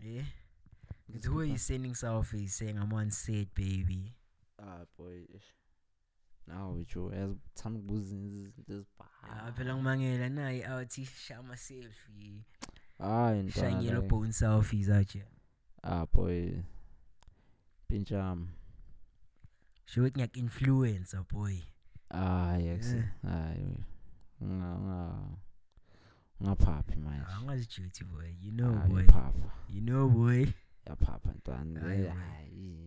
Yeah. Because who are you sending selfies saying I'm on set, baby? Boy. Now with you as some business this Phela ngimangela naye awuthi shama selfie. and Yellow like bone selfies out here. boy pincham Show it like influencer, boy. yes nga ngaphapi manje Angazijuthi, boy. You know, boy. papa You know, boy. ya papa ntwana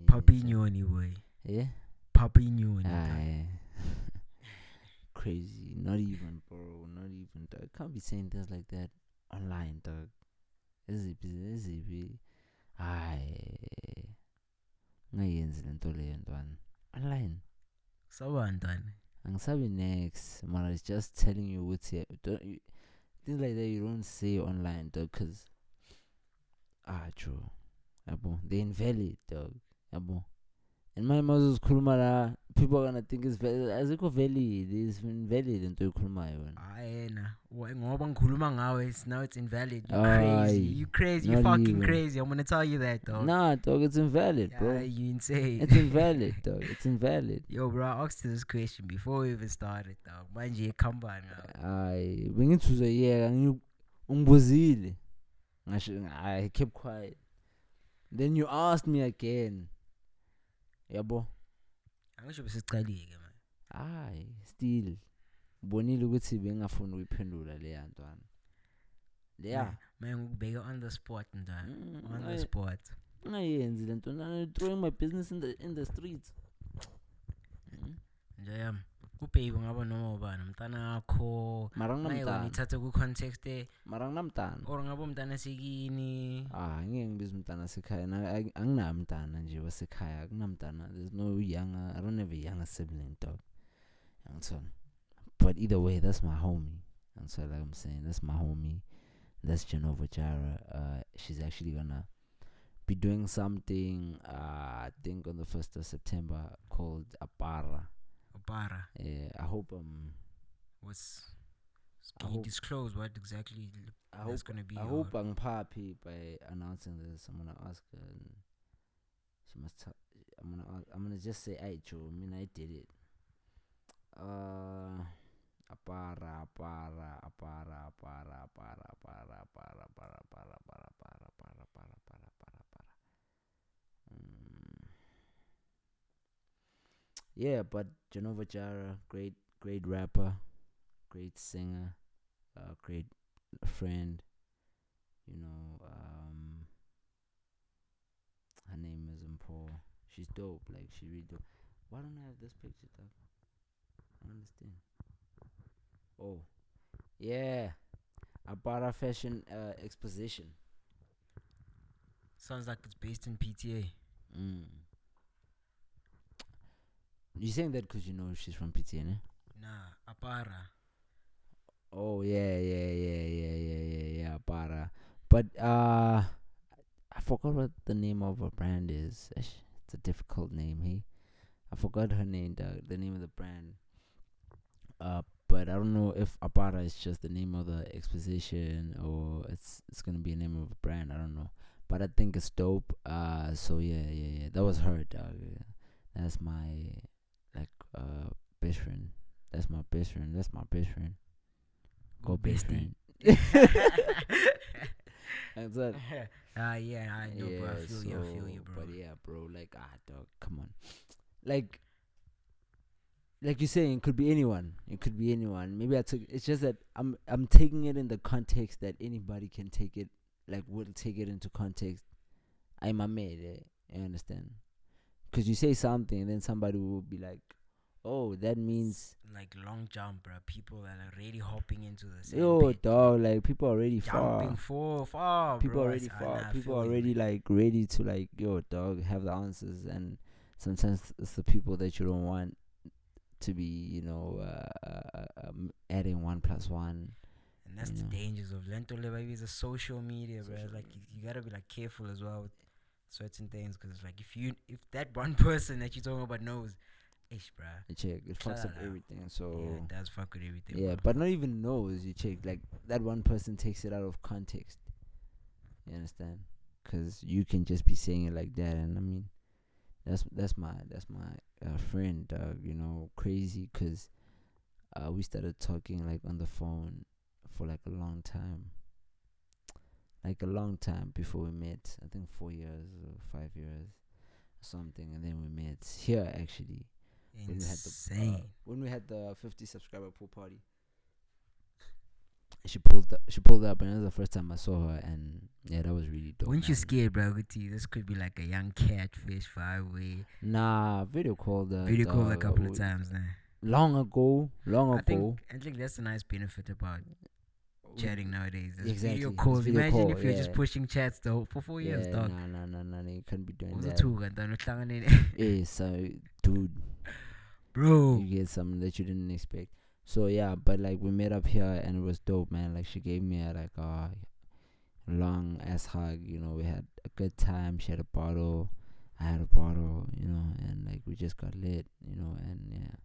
Papi nyoni, boy. yeah Papi nyoni. crazy. Not even, bro. Not even, dog. Can't be saying things like that online, dog. Is it? Aye. Ngayenzi lento leyo ntwana. Online. Sawantwana. Angisabi next. Man, it's just telling you what's here. Things like that you don't say online, dog. Cause true. Abo. They invalid, dog. Abo. And my mother's kulma people are gonna think it's valid. As it valid, it's invalid into kulma yona. Ayena. Ngoba ngikhuluma ngawe, now it's invalid. You crazy. You crazy. You fucking even. Crazy. I'm gonna tell you that, dog. Nah, dog, it's invalid, bro. You insane. It's invalid, dog. It's invalid. Yo, bro, I asked you this question before we even started, dog. Manje khamba now. Bengithuza yeka ungibuzile. I kept quiet. Then you asked me again. Yabo. Angisho besicalike man. Still. Bonile ukuthi bengafuna ukuyiphendula le yantwana. Leya. Man ngikubeka on the spot ntwana. On the spot. Ngayenzi lento throwing my business in the streets. Nje yami. Baby ngaba noma ubani umntana wakho Marang ngithathe ku context namntana or ngaba umntana sekini ngeke ngibiza umntana sekhaya anginamntana nje wasekhaya akunamntana. There's no younger, I don't have a younger sibling, dog. But either way, that's my homie. And so like I'm saying, that's my homie. That's Jenovajireh. She's actually gonna be doing something I think on the 1st of September called Apara. Yeah, I hope can you disclose what exactly that's gonna be? I hope I'm happy by announcing this. I'm gonna ask her and she must I'm gonna just say I mean I did it. Apara. Yeah, but Jenovajireh, great rapper, great singer, great friend. You know, her name is Paul. She's dope. Like she really dope. Why don't I have this picture, dog? I don't understand. Oh, yeah, Abara Fashion Exposition. Sounds like it's based in PTA. You saying that because you know she's from PTA, ne? Nah, Apara. Oh yeah, Apara. But I forgot what the name of her brand is. It's a difficult name, hey. I forgot her name, the name of the brand. But I don't know if Apara is just the name of the exposition or it's gonna be a name of a brand. I don't know, but I think it's dope. So yeah. That was her, dog. That's my best friend. That's my best friend. Go best friend. That's it. Yeah, I know, bro. I feel you, bro. But yeah, bro, like dog, come on, like you're saying, it could be anyone. Maybe it's just that I'm taking it in the context that anybody can take it. Like, will take it into context. I'm a made. You understand? Because you say something, and then somebody will be like, "Oh, that means like long jump, bro. People that are already hopping into the same pit, dog. Like people are already jumping far. People bro. already far. People are already like ready to like, dog, have the answers. And sometimes it's the people that you don't want to be, adding 1 + 1. And that's the dangers of Lento Baby is a social media, bro. Like you gotta be like careful as well with certain things, because like if that one person that you're talking about knows, bro, it fucks up everything. So yeah, it does fuck with everything. Yeah, bro. but not even knows. You check, like that one person takes it out of context. You understand? because you can just be saying it like that. And I mean, that's my friend, dog. You know, crazy, because we started talking like on the phone for like a long time before we met. I think 4 years or 5 years or something, and then we met here actually Insane. when we had the 50 subscriber pool party. She pulled up, and that was the first time I saw her, and yeah, that was really dope. Weren't you Man. scared, bro? This could be like a young catfish far away. Nah, video called the Video call a dog couple of times now. long ago, long I think ago. I think that's a nice benefit about chatting nowadays. There's video Exactly, it's calls. video Imagine call. if you're just Yeah, pushing chats though for 4 years, yeah. dog. Nah. You can't be doing Was it that. two and then Yeah, so dude, bro? you get something that you didn't expect. So yeah, but like we met up here and it was dope, man. Like she gave me a long ass hug. You know, we had a good time. She had a bottle, I had a bottle. You know, and like we just got lit. You know, and yeah,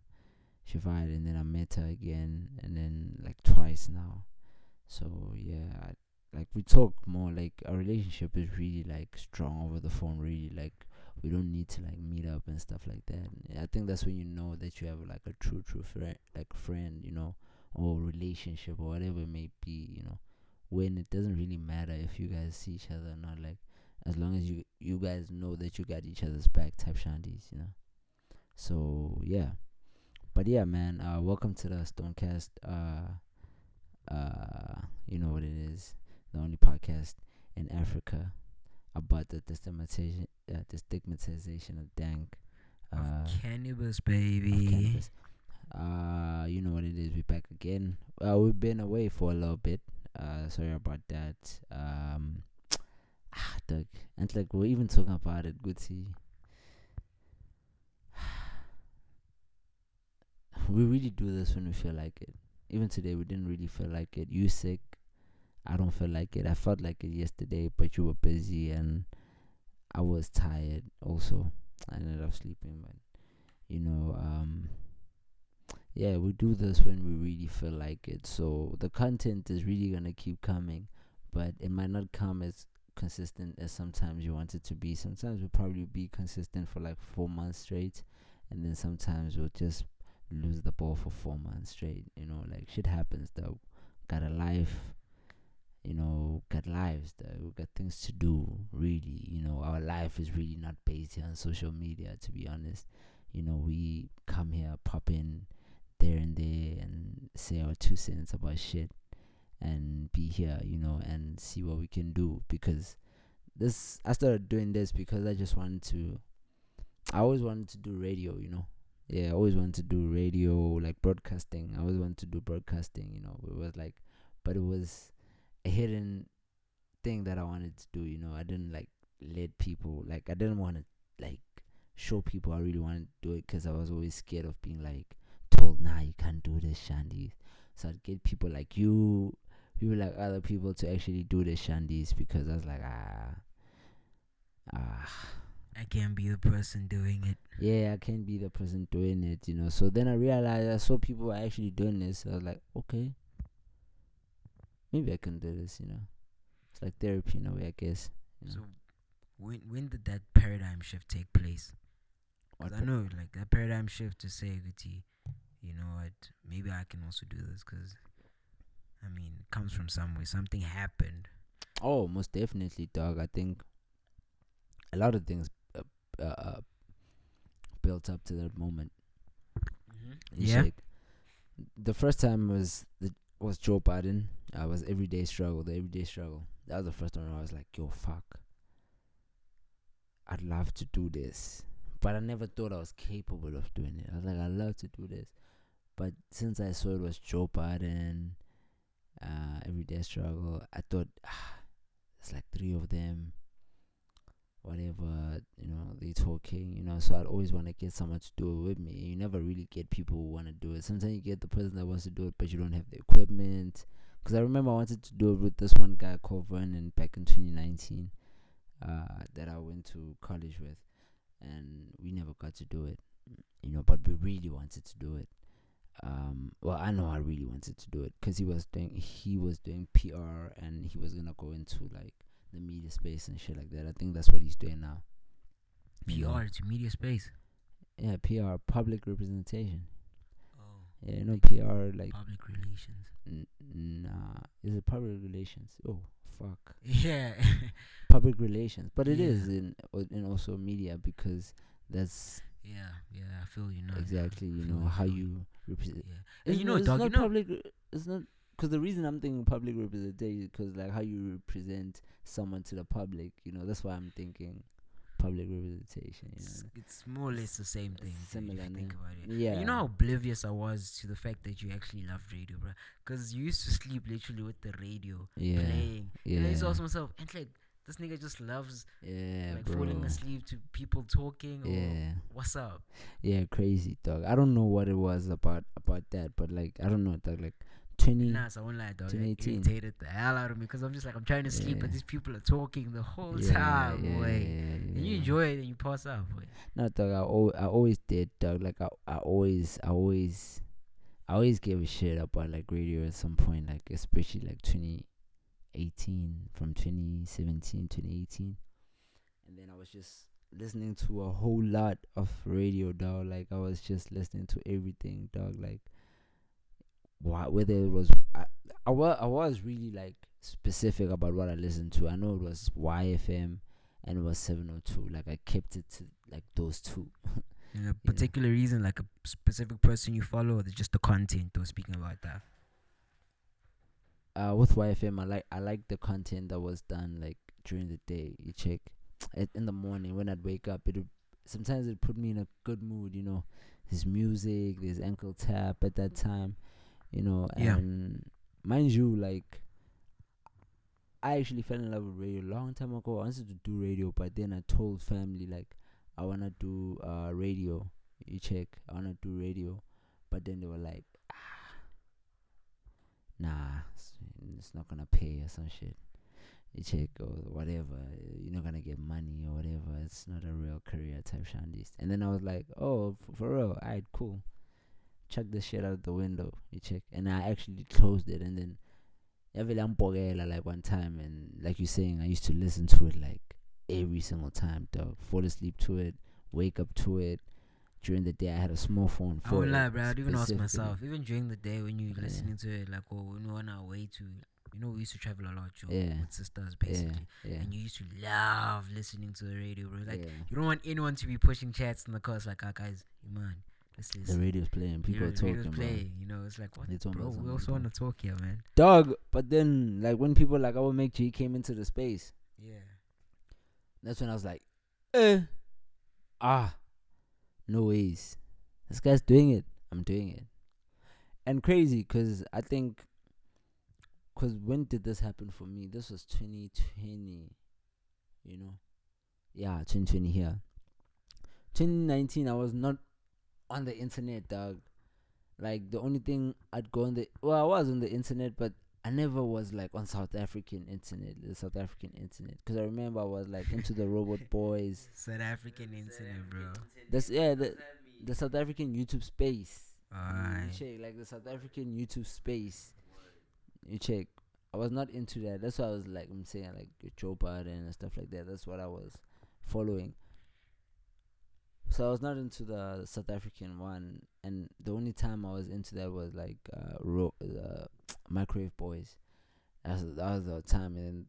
she vibed. And then I met her again, and then like twice now. So yeah, like we talk more. Like our relationship is really like strong over the phone. Really, like we don't need to like meet up and stuff like that. I think that's when you know that you have like a true friend, like friend, you know, or relationship or whatever it may be. You know, when it doesn't really matter if you guys see each other or not. Like as long as you guys know that you got each other's back, type shandies. You know. So yeah, but yeah, man. Welcome to the Stonecast. You know what it is, the only podcast in Africa about the stigmatization of dank, Of of cannabis, baby. cannabis. You know what it is. We're back again. We've been away for a little bit. Sorry about that. Doug, and like we're even talking about it. Good see. We really do this when we feel like it. Even today, we didn't really feel like it. You sick? I don't feel like it. I felt like it yesterday, but you were busy and I was tired also. I ended up sleeping, but you know, yeah, we do this when we really feel like it. So the content is really gonna keep coming, but it might not come as consistent as sometimes you want it to be. Sometimes we'll probably be consistent for like 4 months straight, and then sometimes we'll just lose the ball for 4 months straight. You know, like shit happens though. Got a life, you know, got lives that we got things to do. Really, you know, our life is really not based here on social media, to be honest. You know, we come here, pop in there and there, and say our 2 cents about shit, and be here, you know, and see what we can do. Because I started doing this because I always wanted to do radio, you know. Yeah, I always wanted to do radio, like broadcasting. I always wanted to do broadcasting, you know. It was like, but it was a hidden thing that I wanted to do. You know, I didn't like let people, like I didn't want to like show people I really wanted to do it because I was always scared of being like told, nah, you can't do this, Shandy. So I'd get people like you, people like other people to actually do the Shandis because I was like, I can't be the person doing it. yeah, I can't be the person doing it, you know. So then I realized I saw people were actually doing this. So I was like, okay, maybe I can do this, you know. It's like therapy in a way, I guess. You know? So when did that paradigm shift take place? What 'Cause I know like that paradigm shift to say, Guti, you know what? Maybe I can also do this because I mean it comes from somewhere. Something happened. Oh, most definitely, dog. I think a lot of things built up to that moment. It's Yeah. like the first time was Joe Biden. Was everyday struggle. The everyday struggle. That was the first one. I was like, yo, fuck. I'd love to do this, but I never thought I was capable of doing it. I was like, I'd love to do this, but since I saw it was Joe Biden, everyday struggle, I thought it's like three of them, whatever, you know, they talking, you know. So I'd always want to get someone to do it with me. You never really get people who want to do it. Sometimes you get the person that wants to do it, but you don't have the equipment. Because I remember I wanted to do it with this one guy called Vernon back in 2019, that I went to college with, and we never got to do it, you know. But we really wanted to do it. Well, I know I really wanted to do it because he was doing PR, and he was gonna go into like the media space and shit like that. I think that's what he's doing now. PR to media space. Yeah, PR, public representation. Oh, Yeah, like PR like public relations. nah. Is it public relations? Oh fuck, Yeah, public relations. But it yeah, is in also media because that's yeah. I feel you now. Yeah, exactly I feel how I feel you. you represent. Yeah, and It's dog. not public. It's not because the reason I'm thinking public representation because like how you represent someone to the public. That's why I'm thinking public representation. It's more or less the same thing if Similar, you think name. about it. And you Yeah, know how oblivious I was to the fact that you actually loved radio, bro. Because you used to sleep literally with the radio yeah, playing. And I used to yeah, ask myself, and like, this nigga just loves yeah, like falling bro. asleep to people talking or Yeah, what's up? yeah, crazy dog. I don't know what it was about that, but like I don't know, dog. Like 20, Nah, so I won't lie, dog. It 2018. irritated the hell out of me because I'm just like, I'm trying to sleep, but Yeah, these people are talking the whole yeah, time, yeah, boy. yeah, And you yeah. enjoy it and you pass out, boy. No, dog. I always did, dog. Like I always gave a shit about like radio at some point, like especially like 2018, from 2017, 2018, and then I was just listening to a whole lot of radio, dog. Like I was just listening to everything, dog. Like whether it was I was really like specific about what I listened to. I know it was YFM and it was 702. Like I kept it to like those two. And a you know. particular reason, like a specific person you follow, or just the content, or speaking about that? With YFM, I like the content that was done like during the day. You check it in the morning when I'd wake up. Sometimes it put me in a good mood. There's music, there's ankle tap at that time. Yeah. And mind you, like I actually fell in love with radio a long time ago. I wanted to do radio, but then I told family like I wanna do radio. You check, I wanna do radio, but then they were like, nah, it's not gonna pay or some shit. You check or whatever. You're not gonna get money or whatever. It's not a real career type shandies. And then I was like, oh, for real, alright, cool. Chuck the shit out the window. You check, and I actually closed it, and then like one time, and like you're saying, I used to listen to it like every single time, dog. Fall asleep to it, wake up to it. During the day, I had a small phone I for won't it lie, bro. I'd even ask specifically. myself, even during the day when you're Yeah, listening to it, like, oh, when we're on our way to, we used to travel a lot, Joe, yeah, with sisters, yeah, basically. yeah, And you used to love listening to the radio, bro. Like, yeah. you don't want anyone to be pushing chats in the car. It's like, ah, guys, man, let's The listen. radio's playing, people are The radio's talking, bro. playing, it's like, what, They talking bro? about We something, also bro. want to talk here, man. Dog, but then like when people like our Make G came into the space, Yeah. that's when I was like, ah, no ways. This guy's doing it. I'm doing it. And crazy, cause I think, cause when did this happen for me? This was 2020, you know. Yeah, 2020 here. 2019, I was not on the internet, dog. Like the only thing I'd go on I was on the internet, but I never was like on the South African internet, because I remember I was like into the Robot Boys. South African internet, bro. That's the South African YouTube space. You Alright. check like the South African YouTube space. You check. I was not into that. That's why I was like I'm saying like Joe Biden and stuff like that. That's what I was following. So I was not into the South African one, and the only time I was into that was like Microwave Boys. That was the time, and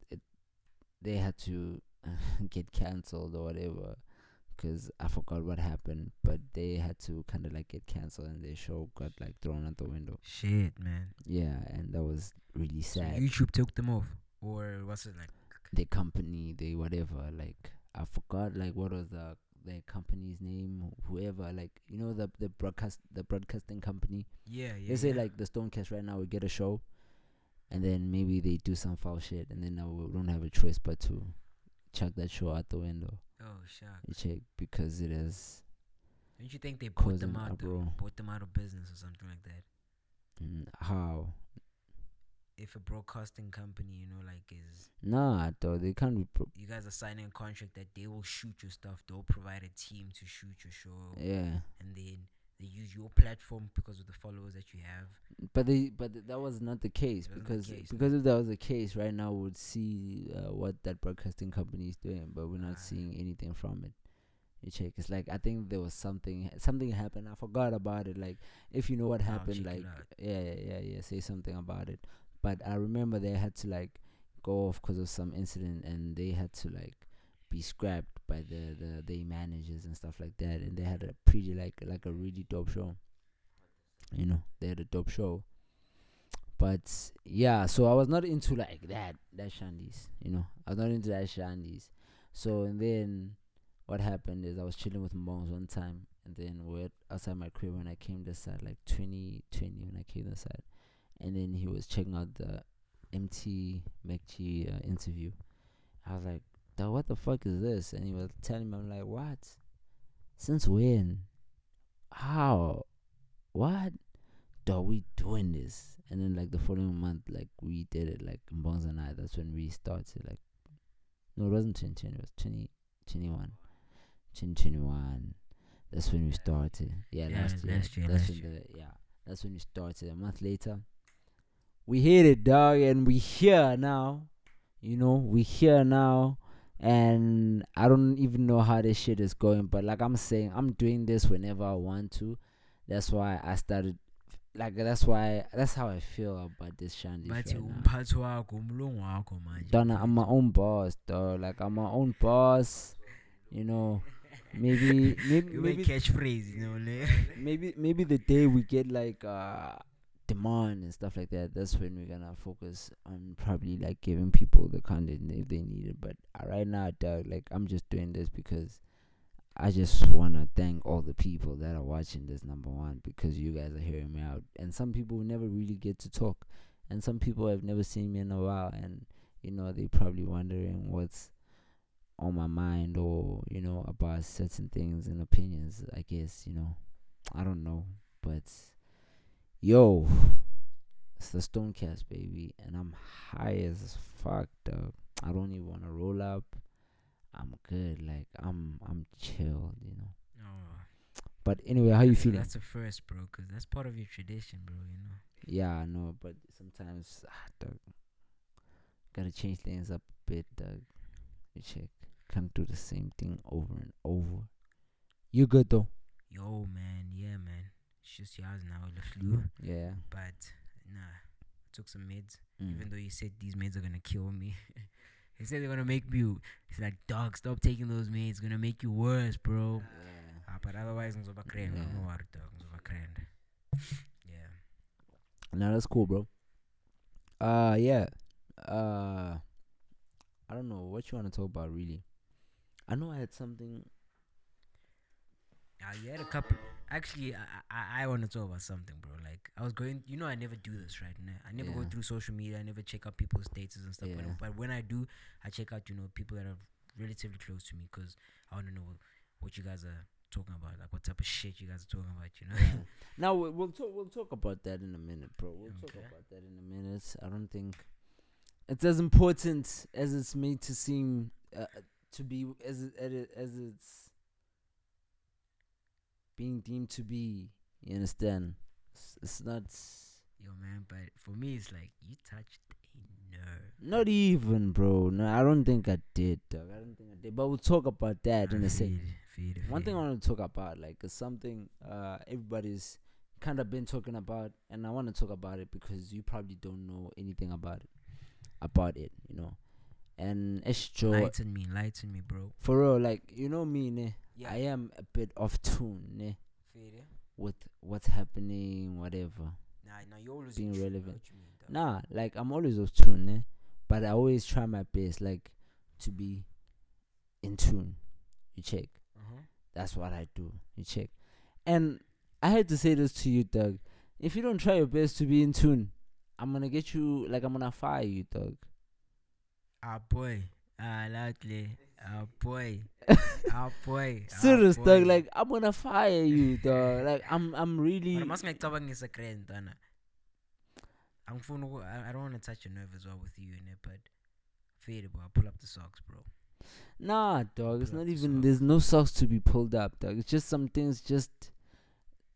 they had to get cancelled or whatever, because I forgot what happened, but they had to kind of like get cancelled, and their show got like thrown out the window. Shit, man. Yeah, and that was really So sad. YouTube took them off, or what's it like? The company, they whatever, like I forgot like what was the company's name, whoever, like the broadcasting company. Yeah, yeah. They say yeah. like the Stonecast right now we get a show, and then maybe they do some foul shit, and then now we don't have a choice but to chuck that show out the window. Oh, shucks. You check, because it is Don't you think they bought causing them out, uproar. though? Bought them out of business or something like that? How? If a broadcasting company, like is Nah, though they can't be. you guys are signing a contract that they will shoot your stuff, they'll provide a team to shoot your show, Yeah, and then they use your platform because of the followers that you have. That was not the case, It wasn't the because case. if that was the case, right now we would see what that broadcasting company is doing, but we're not seeing anything from it. You check. It's like, I think there was something happened. I forgot about it. Like, if you know what I'll happened, check it like, out. yeah, say something about it. But I remember they had to like go off because of some incident, and they had to like be scrapped by the managers and stuff like that. And they had a pretty like a really dope show. They had a dope show. But yeah, so I was not into like that shandies. I was not into that shandies. So, and then what happened is I was chilling with Mbongs one time, and then we're outside my crib when I came this side, like 2020 when I came this side, and then he was checking out the MT McG interview. I was like, "Dawg, what the fuck is this?" And he was telling me, I'm like, "What? Since when? How? What? Dog, we doing this?" And then like the following month, like we did it, like Mbongs and I. That's when we started. Like, no, it wasn't 2020. It was 2021. 2021. That's when we started. Yeah, Yeah, last year. last year, That's last when year. that's when we started. A month later, we hit it, dog, and we here now. We here now, and I don't even know how this shit is going. But like I'm saying, I'm doing this whenever I want to. That's why I started. Like, that's how I feel about this Shandies Bathi right now. umphathi wakho umlungu wakho manje Donna, I'm my mfethu. own boss, dog. Like, I'm my own boss. You know, maybe maybe You make maybe catchphrase, le. maybe the day we get like demand and stuff like that, that's when we're gonna focus on probably like giving people the content if they need it. But right now, dog, like, I'm just doing this because I just wanna thank all the people that are watching this, number one, because you guys are hearing me out. And some people never really get to talk, and some people have never seen me in a while, and they probably wondering what's on my mind, or about certain things and opinions. I guess I don't know, but yo, it's the Stonecast, baby, and I'm high as fuck, dog. I don't even wanna roll up. I'm good, like I'm chilled. Oh, But anyway, how you feeling? that's a first, bro, because that's part of your tradition, bro. Yeah, I know, but sometimes, dog, gotta change things up a bit, dog. You check, can't do the same thing over and over. You good though? Yo, man, yeah, man. It's just yours now, the flu. Yeah. But, nah, I took some meds. Mm. Even though he said these meds are gonna kill me. He said they're gonna make me. He's like, dog, stop taking those meds. It's gonna make you worse, bro. But otherwise, ngizoba grand. Yeah. Don't worry, dog. Ngizoba grand. Yeah. Now that's cool, bro. Yeah. Uh, I don't know what you want to talk about, really. I know I had something. You had a couple. Actually, I want to talk about something, bro. Like, I was going. I never do this, right? I never go Yeah. through social media. I never check out people's status and stuff. Yeah. But when I do, I check out, people that are relatively close to me, because I want to know what you guys are talking about, like what type of shit you guys are talking about, Yeah. Now we'll talk about that in a minute, bro. We'll talk Okay. about that in a minute. I don't think it's as important as it's made to seem to be, as it's being deemed to be. You understand? It's not. Yo, man. But for me, it's like you touched a nerve. Not even, bro. No, I don't think I did, dog. I don't think I did. But we'll talk about that in a second. Feed it. One thing I want to talk about, like, is something everybody's kind of been talking about, and I want to talk about it because you probably don't know anything about it. And it's true. Lighten me, bro. For real, like, me, ne? Yeah. I am a bit off tune, ne? Feed it. With what's happening, whatever. Nah, you always Being in tune, relevant. what you mean, dog? Nah, like, I'm always off tune, ne? But I always try my best, like, to be in tune. You check. That's what I do. You check. And I had to say this to you, Doug. If you don't try your best to be in tune, I'm gonna get you, like, I'm gonna fire you, Doug. Boy. Loudly. Boy. Boy. Serious, Boy. Doug. Like, I'm gonna fire you, dog. Like, I'm really. But I must make talking is a grand, Anna. I don't want to touch your nerve as well with you in it, but fade it, bro. I'll pull up the socks, bro. Nah, dog. It's Pull up not the even. socks. There's no socks to be pulled up, dog. It's just some things. Just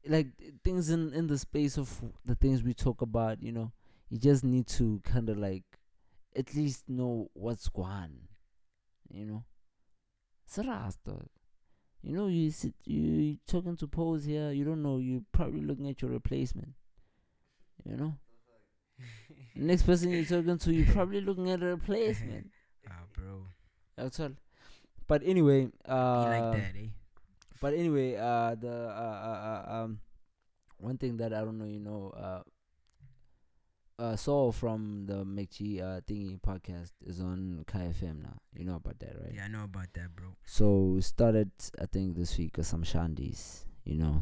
like things in the space of the things we talk about. You just need to kind of like at least know what's going on. You know, Saras dog. You talking to pose here. You don't know. You're probably looking at your replacement. You know, next person you're talking to, you're probably looking at a replacement. Ah, bro. That's all. But anyway, Be like that, eh? the one thing that I don't know, Saul from the McG thingy podcast is on KFM now. You know about that, right? Yeah, I know about that, bro. So started I think this week with some shandies.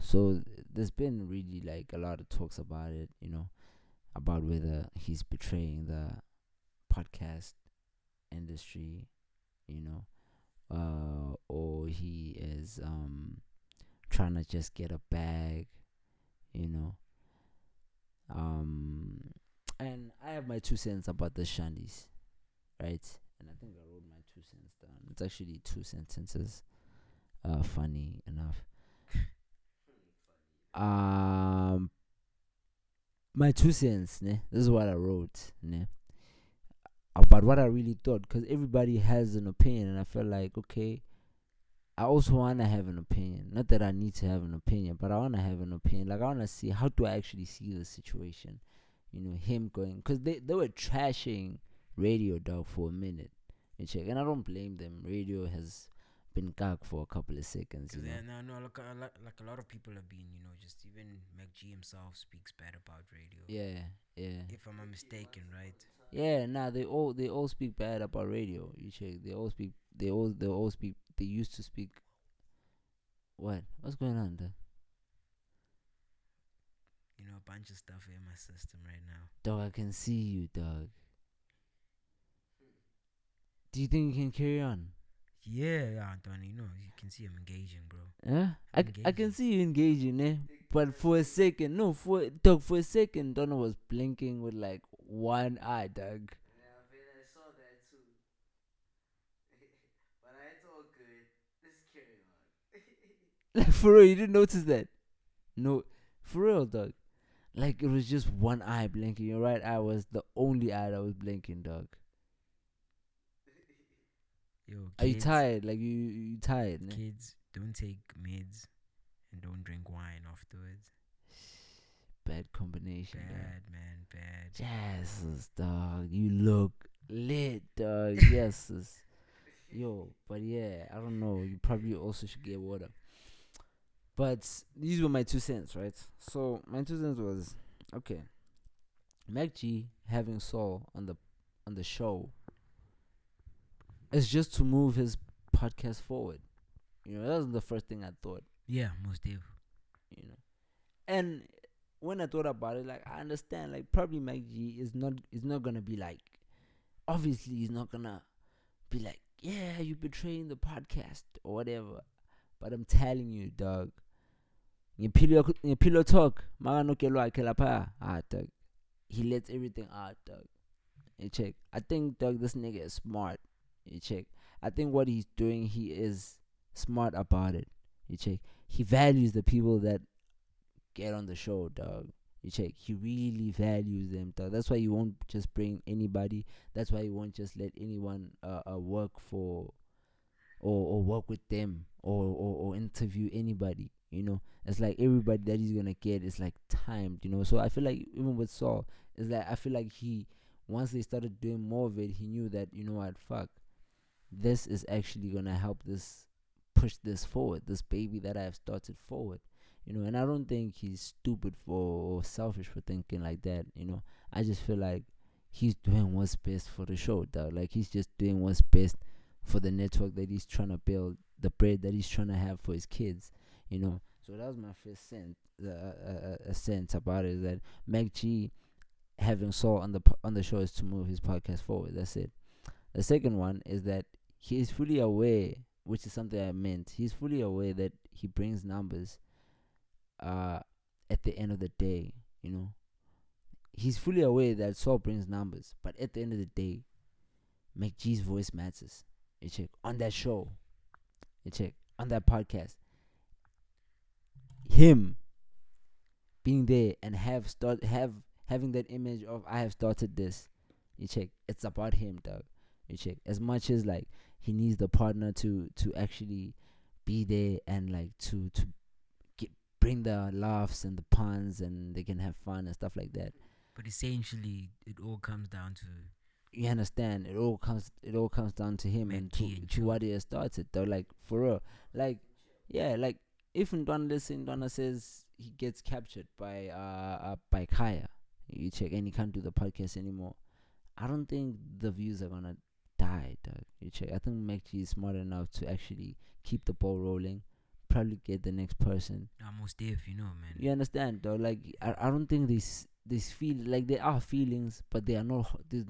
So there's been really like a lot of talks about it. About whether he's betraying the podcast industry. You know, or he is trying to just get a bag. You know, and I have my 2 cents about the shandies, right? And I think I wrote my 2 cents down. It's actually 2 sentences. Funny enough. Um, my 2 cents, ne? This is what I wrote, ne? About what I really thought, because everybody has an opinion, and I felt like, okay, I also want to have an opinion. Not that I need to have an opinion, but I want to have an opinion. Like, I want to see, how do I actually see the situation? Him going, because they were trashing radio, dog, for a minute. And I don't blame them. Radio has been gagged for a couple of seconds, Cause yeah, no, like a lot of people have been, just even McG himself speaks bad about radio. Yeah, yeah. If I'm not mistaken, right? Yeah, nah, they all speak bad about radio. You check. They all speak. They used to speak. What's going on there? A bunch of stuff in my system right now. Dog, I can see you, dog. Do you think you can carry on? Yeah, Anthony. You can see I'm engaging, bro. Yeah, I can Engaging. see you engaging, eh? But for a second, no, for a second, Donna was blinking with like one eye, dog. Yeah, I saw that too. But it's all good. Let's carry on. Like for real, you didn't notice that? No, for real, dog. Like it was just one eye blinking. Your right eye was the only eye that was blinking, dog. Yo, Are you kids, tired? Like you tired? Ne? kids, don't take meds and don't drink wine afterwards. Bad combination, dog. Bad, man, bad. Jesus, dog. You look lit, dog. Yes. Yo, but yeah, I don't know. You probably also should get water. But these were my 2 cents, right? So my 2 cents was okay. Mac G having Saul on the show is just to move his podcast forward. That was the first thing I thought. Yeah, most definitely. And when I thought about it, like I understand, like probably Mac G is not gonna be like, obviously he's not gonna be like, yeah, you betraying the podcast or whatever. But I'm telling you, dog. Pillow talk, dog. He lets everything out, dog. You check. I think, dog, this nigga is smart. You check. I think what he's doing, he is smart about it. You check. He values the people that get on the show, dog. You check. He really values them, dog. That's why he won't just bring anybody. That's why he won't just let anyone work for or work with them or interview anybody. It's like everybody that he's gonna get is like timed. So I feel like even with Saul, it's like I feel like he once they started doing more of it, he knew that what, fuck, this is actually gonna help this push this forward, this baby that I have started forward. And I don't think he's stupid for or selfish for thinking like that. I just feel like he's doing what's best for the show, dog. Like he's just doing what's best for the network that he's trying to build, the bread that he's trying to have for his kids. So that was my first sense about it, is that Mac G having Saul on the show is to move his podcast forward. That's it. The second one is that he is fully aware, which is something I meant. He's fully aware that he brings numbers. At the end of the day, he's fully aware that Saul brings numbers, but at the end of the day, Mac G's voice matters. You check on that show. You check on that podcast. Him being there and having that image of I have started this. You check. It's about him, dog. You check. As much as like he needs the partner to actually be there and like to get, bring the laughs and the puns and they can have fun and stuff like that. But essentially, it all comes down to You understand? It all comes down to him Mac and G to and to Chill. what he has started. Though, like for real, like yeah, like if Ndwana says he gets captured by Kaya, you check, and he can't do the podcast anymore. I don't think the views are gonna die, dog. You check. I think MacG is smart enough to actually keep the ball rolling. Probably get the next person. Almost deaf, man. You understand, though? Like I don't think this feel like there are feelings, but they are no. There's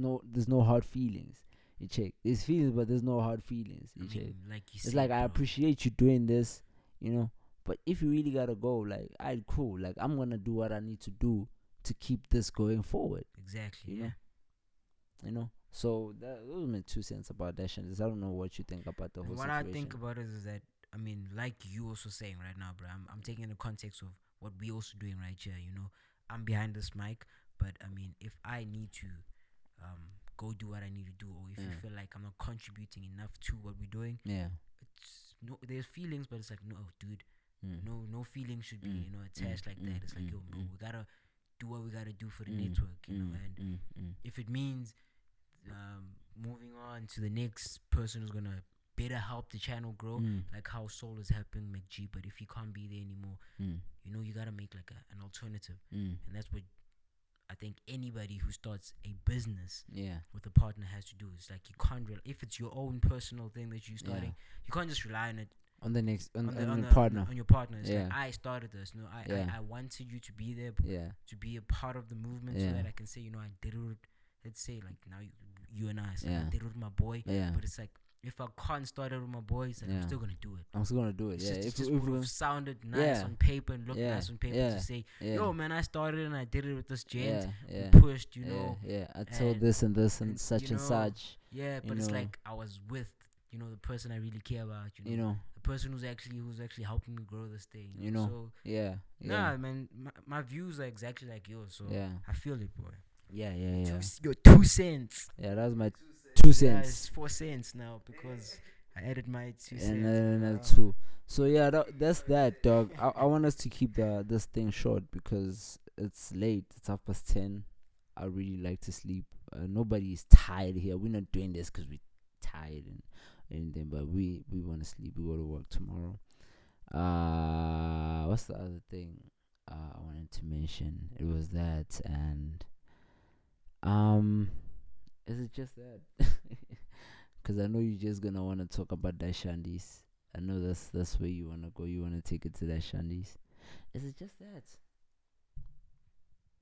no hard feelings. You check. There's feelings, but there's no hard feelings. I You check. mean, like you It's said, like I bro. appreciate you doing this, you know. But if you really gotta go, like I cool. Like I'm gonna do what I need to do to keep this going forward. Exactly, You yeah. know. You know. So those are my 2 cents about that shit. I don't know what you think about the whole And what I think situation. about it is that, I mean, like you also saying right now, bro, I'm taking the context of what we also doing right here. I'm behind this mic, but I mean, if I need to go do what I need to do, or if you Yeah. feel like I'm not contributing enough to what we're doing, Yeah. it's no, there's feelings, but it's like, no, dude, Mm. no feelings should be, Mm. attached like that. It's like, yo, bro, we gotta do what we gotta do for the network, and if it means moving on to the next person who's gonna better help the channel grow, like how Soul is helping McG. But if he can't be there anymore, you gotta make like an alternative, and that's what I think anybody who starts a business Yeah. with a partner has to do. It's like you can't if it's your own personal thing that you're starting, you can't just rely on it On the next on, on the on on your the, on, partner. the, on your partner. It's Yeah. like I started this. I, Yeah. I wanted you to be there, Yeah. to be a part of the movement, so Yeah. that I can say, I did it. Let's say like now you and I, it's like Yeah. I did it with my boy. Yeah. But it's like if I can't start it with my boy, it's like I'm Yeah. still gonna do it. I'm still gonna do it. It's Yeah. just, it If just if would we have sounded nice Yeah. on paper and looked Yeah. nice on paper Yeah. to say, yeah. yo man, I started and I did it with this gent. Yeah. We Yeah. pushed, Yeah. I told and this and this and and, such and such. Yeah, you but it's know. like I was with, the person I really care about, You know. the person who's actually helping me grow this thing. You know. So Yeah. nah, man, my views are exactly like yours. So Yeah. I feel it, boy. Yeah. Yeah. Your 2 cents. Yeah. That was my 2 cents. 2 Yeah, cents. it's 4 cents now because I added my 2 cents. And then another bro. 2. So yeah, that's that, dog. I want us to keep this thing short because it's late. It's 10:30. I really like to sleep. Nobody is tired here. We're not doing this because we're tired and anything, but we want to sleep. We go to work tomorrow. What's the other thing I wanted to mention? It was that, and is it just that? Because I know you're just gonna want to talk about that Shandies. I know that's where you wanna go. You wanna take it to that Shandies. Is it just that?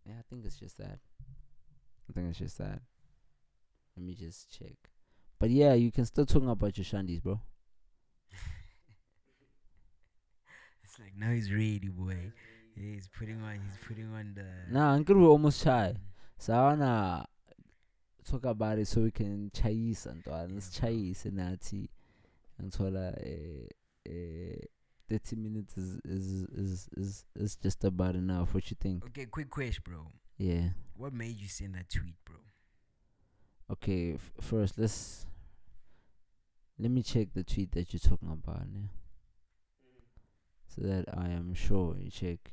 Yeah, I think it's just that. Let me just check. But yeah, you can still talk about your Shandies, bro. It's like now he's ready, boy. He's putting on the. Nah, Uncle, we're almost shy. So I wanna talk about it so we can chase and let's bro. chase and until 30 minutes is just about enough. What you think? Okay, quick question, bro. Yeah. What made you send that tweet, bro? Okay, first let me check the tweet that you're talking about, yeah? So that I am sure you check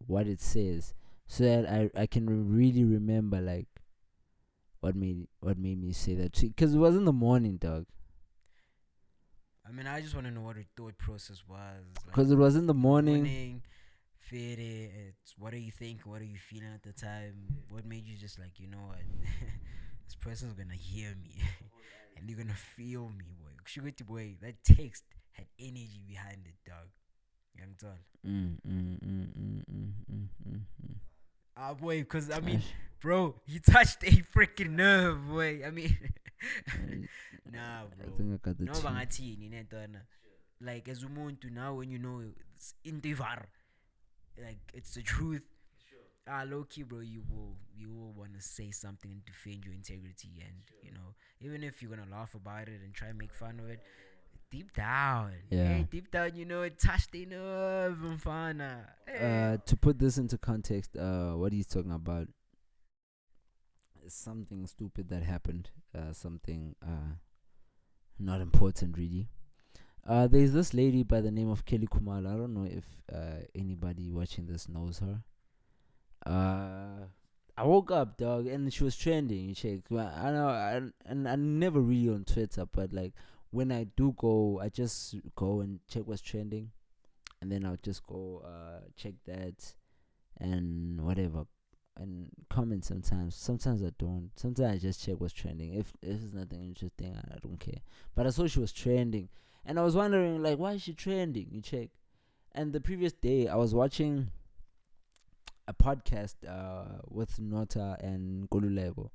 what it says, so that I can really remember like what made me say that tweet, because it was in the morning, dog. I mean, I just want to know what your thought process was. Because it was in the morning. Fede, it's what are you thinking? What are you feeling at the time? What made you just like, you know what? This person's gonna hear me and they're gonna feel me, boy. Shugati boy, that text had energy behind it, dog. Young Ton. Ah, boy, because I mean, bro, he touched a freaking nerve, boy. I mean, nah, bro. I think I got the No, tweet. bangathini nentona. Like as umuntu now, when you know it's intivar, like it's the truth. Low key, bro, you will want to say something and defend your integrity, and even if you're gonna laugh about it and try and make fun of it, at Yeah. deep down, it touched the nerve, mfana. Hey. To put this into context, what he's talking about is something stupid that happened. Something not important really. There's this lady by the name of Kelly Kumala. I don't know if anybody watching this knows her. I woke up, dog, and she was trending. You check. I know, and I'm never really on Twitter, but like when I do go, I just go and check what's trending, and then I'll just go check that and whatever, and comment sometimes. Sometimes I don't. Sometimes I just check what's trending. If it's nothing interesting, I don't care. But I saw she was trending, and I was wondering like why is she trending? You check. And the previous day, I was watching a podcast with Nota and Golulego.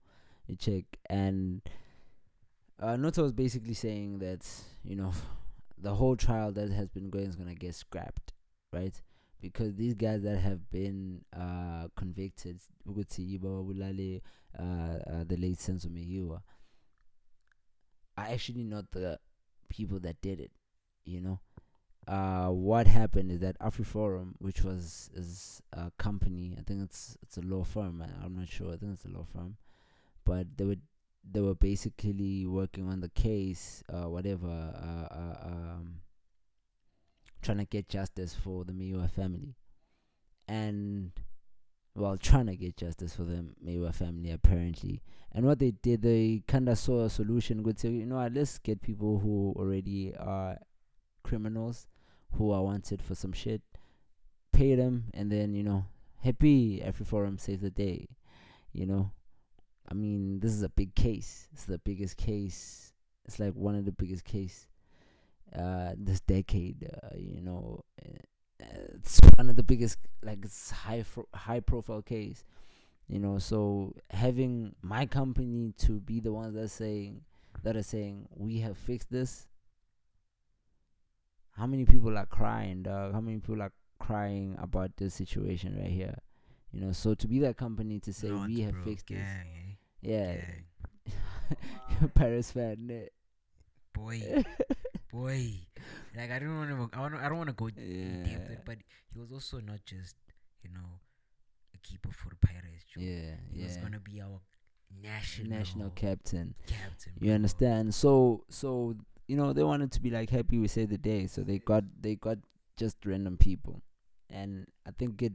You check, and Nota was basically saying that the whole trial that has been going is gonna get scrapped, right? Because these guys that have been convicted, ukuthi Baba Bulale, the late Senzo are actually not the people that did it. You know, what happened is that AfriForum, which is a company, I think it's a law firm. I'm not sure. I think it's a law firm, but they were basically working on the case, trying to get justice for the Miwa family, and well, trying to get justice for the Miwa family apparently. And what they did, they kind of saw a solution. Good, say, what, let's get people who already are criminals, who are wanted for some shit, pay them, and then happy every forum save the day. You know, I mean, this is a big case. It's the biggest case. It's like one of the biggest case this decade. It's one of the biggest, like it's high profile case. So having my company to be the ones that are saying we have fixed this. How many people are crying, dog? How many people are crying about this situation right here? So to be that company to say Not, we have bro, fixed this, gang, yeah. gang. You're a Paris fan, eh? boy, boy. Like I don't want to go in depth, Yeah, but he was also not just a keeper for the Pirates. Joe. yeah, He was yeah. gonna be our National captain. captain. You Bro. understand? So they wanted to be like happy we saved the day, so they got just random people, and I think it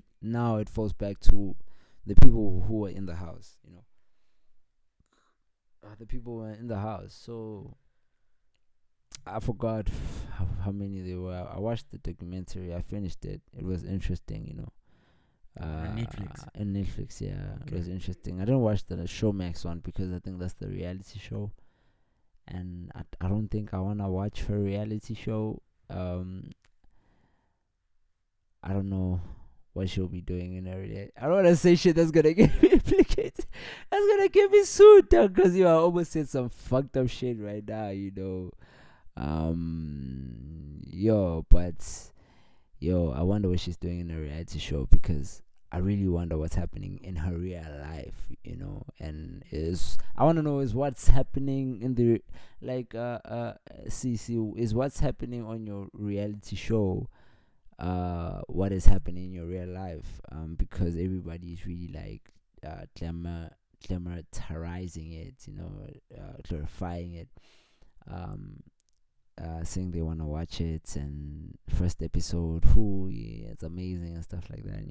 falls back to the people who were in the house. The people were in the house. So I forgot how many they were. I watched the documentary. I finished it. It was interesting. On Netflix. In Netflix, yeah, it Okay. was interesting. I didn't watch the Showmax one because I think that's the reality show, and I don't think I wanna watch her reality show. I don't know what she'll be doing in her reality. I don't wanna say shit that's gonna get me implicated. That's gonna get me sued, because I almost said some fucked up shit right now. But I wonder what she's doing in a reality show, because I really wonder what's happening in her real life, and I want to know is what's happening in the see is what's happening on your reality show, what is happening in your real life, because everybody is really like glamorizing it, glorifying it, um saying they want to watch it, and first episode, yeah, it's amazing and stuff like that,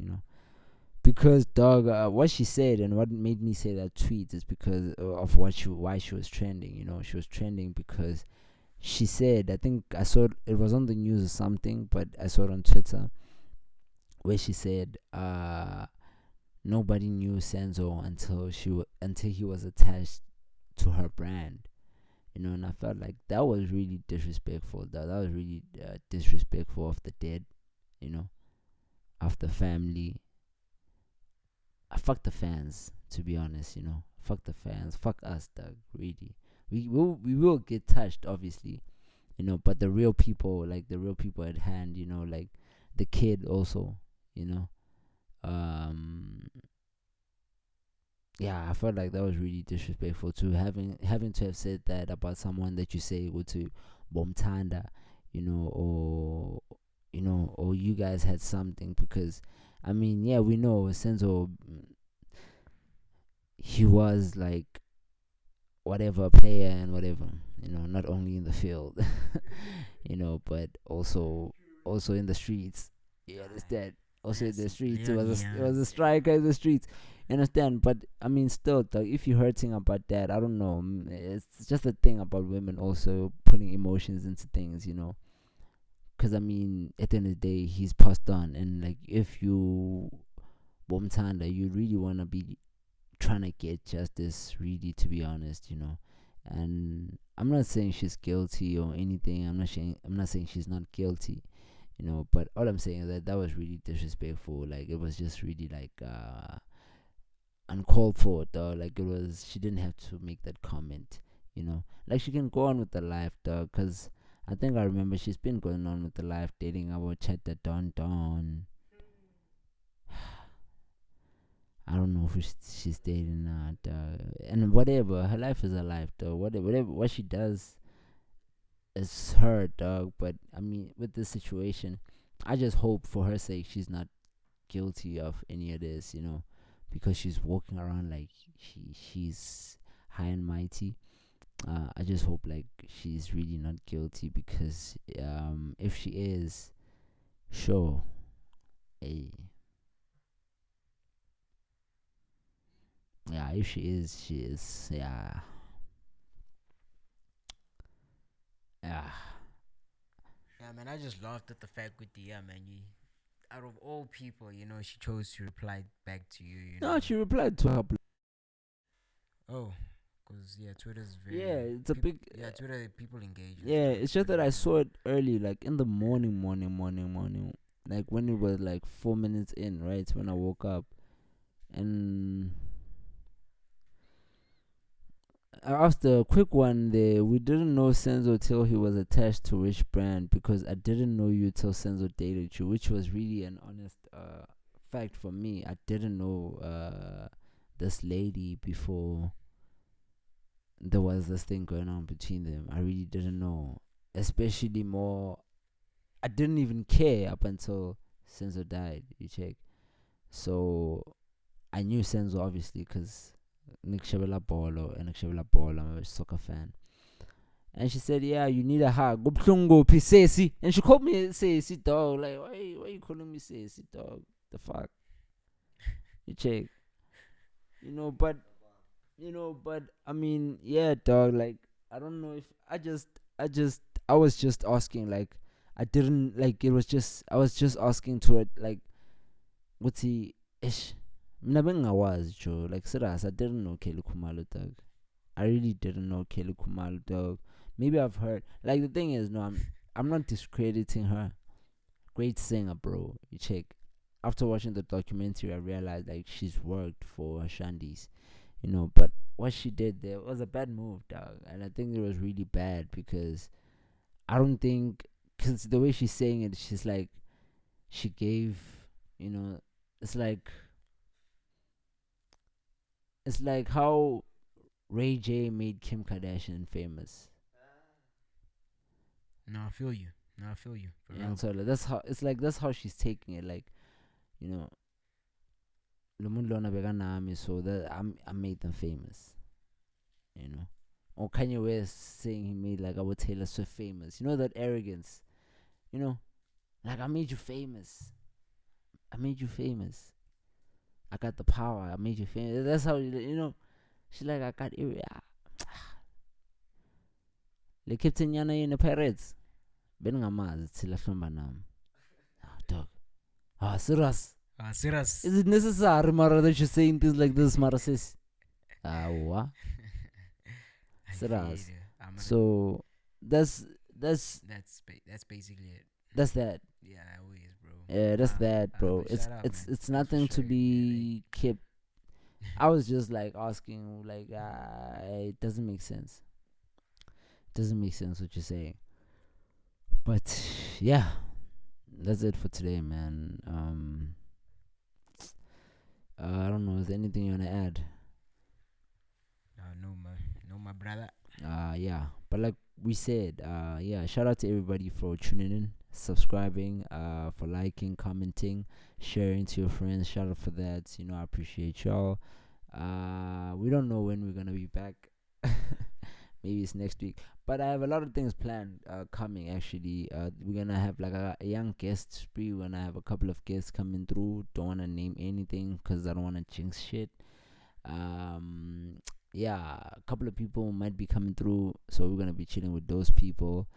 because dog, what she said and what made me say that tweet is because of why she was trending. She was trending because she said, I think I saw it was on the news or something, but I saw it on Twitter, where she said nobody knew Senzo until he was attached to her brand. And I felt like that was really disrespectful. That was really disrespectful of the dead, of the family. I fuck the fans, to be honest. Fuck the fans, fuck us, dog. Really, we will get touched, obviously, but the real people, like the real people at hand, like the kid also, um yeah, I felt like that was really disrespectful to having to have said that about someone that you say go to Bomtanda, or or you guys had something. Because I mean, yeah, we know Senzo, he was like whatever player and whatever, not only in the field, but also in the streets. You understand? Also in the Yes, streets, Leonie, it was a striker in the streets. You understand? But I mean, still, like, if you're hurting about that, I don't know. It's just a thing about women also putting emotions into things, Because I mean, at the end of the day, he's passed on, and like, if you, Bomtanda, you really wanna be trying to get justice, really, to be honest, And I'm not saying she's guilty or anything. I'm not saying she's not guilty, But all I'm saying is that was really disrespectful. Like, it was just really like uncalled for, dog. Like, it was, she didn't have to make that comment, Like, she can go on with the life, dog. Cause I think I remember she's been going on with the life, dating our chatter Don. I don't know who she's dating now, and whatever, her life is her life, though. Whatever what she does is her, dog. But I mean, with this situation, I just hope for her sake she's not guilty of any of this, because she's walking around like she's high and mighty. I just hope like she's really not guilty, because if she is, sure, hey, yeah, if she is, she is, yeah. Yeah. yeah, man. I just laughed at the fact with the man. Out of all people, she chose to reply back to you. No, she replied to her. Oh, because yeah, Twitter's Yeah, very it's a big. yeah, Twitter people engage. With Yeah, Twitter it's just that I very saw it early, like in the morning, like when it was like 4 minutes in, right, when I woke up, and I asked a quick one there. We didn't know Senzo till he was attached to which brand, because I didn't know you till Senzo dated you, which was really an honest fact for me. I didn't know this lady before there was this thing going on between them. I really didn't know, especially more. I didn't even care up until Senzo died. You check. So I knew Senzo obviously because Nick Shabela Bolo and Nick Shabela Bolo. I'm a soccer fan. And she said, "Yeah, you need a hug. Go Pisesi." And she called me Sesi, dog. Like, why you calling me Sesi, dog? The fuck? You check. But but I mean, yeah, dog. Like, I don't know if I was just asking. Like, I didn't like. It was just I was just asking to it. Like, what's he? Ish. Mina was Joe. Like, serious. I didn't know Kelly Kumalo, dog. I really didn't know Kelly Kumalo, dog. Maybe I've heard. Like, the thing is, no, I'm not discrediting her. Great singer, bro. You check. After watching the documentary, I realized like she's worked for Shandies, But what she did there was a bad move, dog, and I think it was really bad because I don't think, because the way she's saying it, she's like she gave, you know, it's like how Ray J made Kim Kardashian famous. No, I feel you. No, I feel you. For Yeah, real. so like, that's how she's taking it. Like, you know, Lumundlona Beganami, so that I made them famous. Or Kanye West saying he made like our Taylor Swift famous. That arrogance. Like, I made you famous. I made you famous. I got the power. I made you famous. That's how She's like, I got area. Le Captain Yana in the Pirates. Ben Gamaz till a nam. Dog. Serious. Serious. Is it necessary, Mara, that you're saying things like this, Mara says? What? Serious. So that's basically it. that's that. Yeah, always, bro. Yeah, that's that, bro. But It's shout out, it's man. it's That's for nothing to sure. be kept. I was just like asking, like, it doesn't make sense. It doesn't make sense what you're saying. But yeah, that's it for today, man. I don't know. Is there anything you wanna add? No, my brother. Yeah, but like we said, yeah, shout out to everybody for tuning in, subscribing, for liking, commenting, sharing to your friends. Shout out for that. I appreciate y'all. We don't know when we're gonna be back. Maybe it's next week. But I have a lot of things planned coming actually. We're gonna have like a young guest spree. We're gonna have a couple of guests coming through. Don't wanna name anything because I don't wanna jinx shit. Um, yeah, a couple of people might be coming through, so we're gonna be chilling with those people.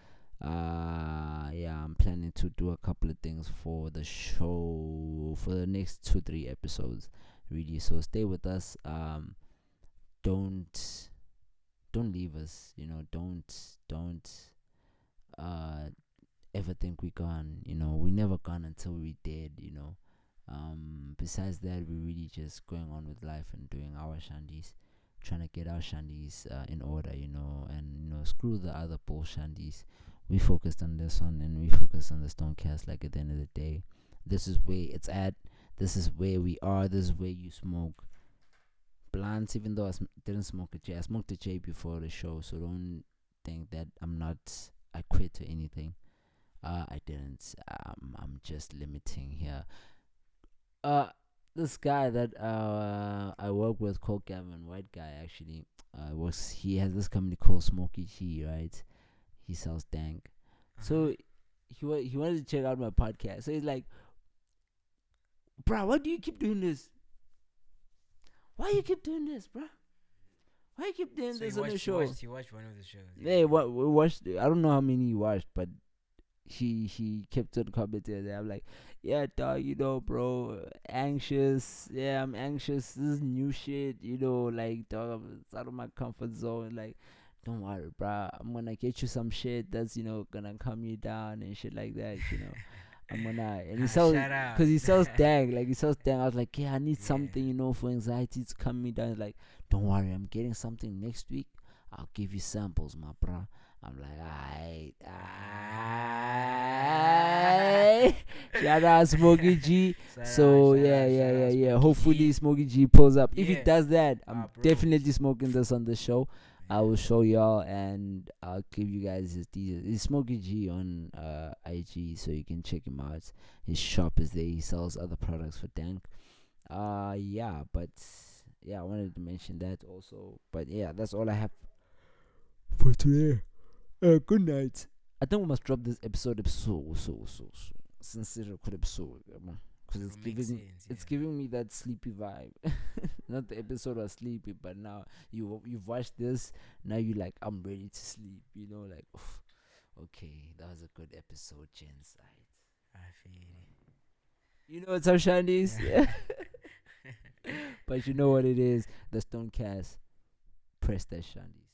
Yeah, I'm planning to do a couple of things for the show for the next 2-3 episodes, really. So stay with us. Don't don't leave us. Don't uh ever think we gone. We never gone until we dead. Besides that, we're really just going on with life and doing our shandies, trying to get our shandies in order, and screw the other bull shandies. We focused on this one and we focused on the Stonecast. Like at the end of the day, this is where it's at. This is where we are. This is where you smoke blunts. Even though didn't smoke a J, I smoked a J before the show, so don't think that I quit or anything. I didn't. I'm just limiting here. uh this guy that I work with called Gavin, white guy actually, was he has this company called Smoky G, right? He sells dank. So he wanted to check out my podcast. So he's like, "Bruh, why do you keep doing this? Why you keep doing this, bruh? Why you keep doing So this on the show?" he watched one of the shows. Hey, what we watched? I don't know how many he watched, but he kept on commenting. And I'm like, yeah, dog, bro, anxious. Yeah, I'm anxious. This is new shit. Like, dog, it's out of my comfort zone. Like, don't worry, bro. I'm gonna get you some shit that's gonna calm you down and shit like that. I'm gonna, and he sells, Shout out. cause he sells dang, like he sells dang. I was like, yeah, I need Yeah. something, for anxiety to calm me down. He's like, don't worry, I'm getting something next week. I'll give you samples, my bro. I'm like, alright. Shout out Smokey G. So yeah. Hopefully Smokey G pulls up. If he Yeah. does that, I'm Bro. definitely smoking this on the show. I will show y'all and I'll give you guys his details. It's Smokey G on IG, so you can check him out. His shop is there. He sells other products for Dank. Yeah, but yeah, I wanted to mention that also. But yeah, that's all I have for today. Good night. I think we must drop this episode sincere episode, because it's giving me that sleepy vibe. Not the episode was sleepy, but now you've watched this. Now you like, I'm ready to sleep. Like, oof, okay, that was a good episode, gents. I feel It's our shandies. But you know what it is, the Stonecast. Press that shandies.